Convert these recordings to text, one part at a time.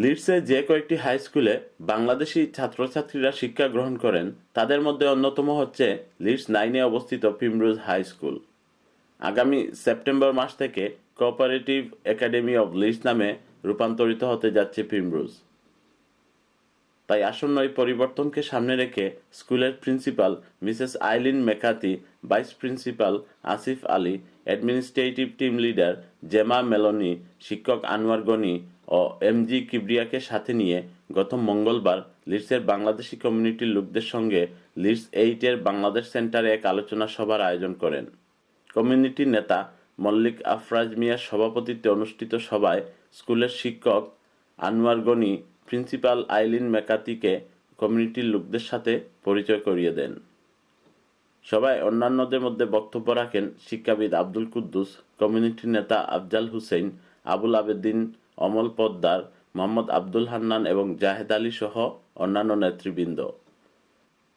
লিডসে যে কয়েকটি হাই স্কুলে বাংলাদেশি ছাত্রছাত্রীরা শিক্ষা গ্রহণ করেন তাদের মধ্যে অন্যতম হচ্ছে লিডস 9-এ অবস্থিত প্রিমরোজ হাই স্কুল। আগামী সেপ্টেম্বর মাস থেকে কোঅপারেটিভ একাডেমি অব লিডস নামে রূপান্তরিত হতে যাচ্ছে প্রিমরোজ। তাই আসন্ন এই পরিবর্তনকে সামনে রেখে স্কুলের principal Mrs Eileen McCarthy, vice principal Asif Ali, administrative team leader Gemma Maloney, শিক্ষক আনোয়ার গনি ও এমজি কিবরিয়াকে সাথে নিয়ে গত মঙ্গলবার লিডসের বাংলাদেশি কমিউনিটির লোকদের সঙ্গে লিডস 8-এর বাংলাদেশ সেন্টারে এক আলোচনা সভার আয়োজন করেন। কমিউনিটি নেতা মল্লিক আফরাজ মিয়ার সভাপতিত্বে অনুষ্ঠিত সভায় স্কুলের শিক্ষক আনোয়ার গনি প্রিন্সিপাল আইলিন ম্যাকাথিকে কমিউনিটির লোকদের সাথে পরিচয় করিয়ে দেন। সভায় অন্যান্যদের মধ্যে বক্তব্য রাখেন শিক্ষাবিদ আব্দুল কুদ্দুস, কমিউনিটি নেতা আফজাল হুসেইন, আবুল আবেদিন, অমল পদ্মার, মোহাম্মদ আব্দুল হান্নান এবং জাহেদ আলী সহ অন্যান্য নেতৃবৃন্দ।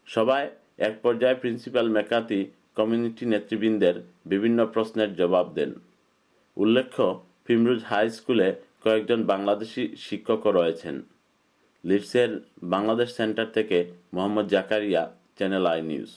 সভায় এক পর্যায়ে প্রিন্সিপাল ম্যাকাথি কমিউনিটি নেতৃবৃন্দের বিভিন্ন প্রশ্নের জবাব দেন। উল্লেখ্য, প্রিমরোজ হাই স্কুলে কয়েকজন বাংলাদেশি শিক্ষকও রয়েছেন। লিডসের বাংলাদেশ সেন্টার থেকে Mohammad Zakaria, channel I news.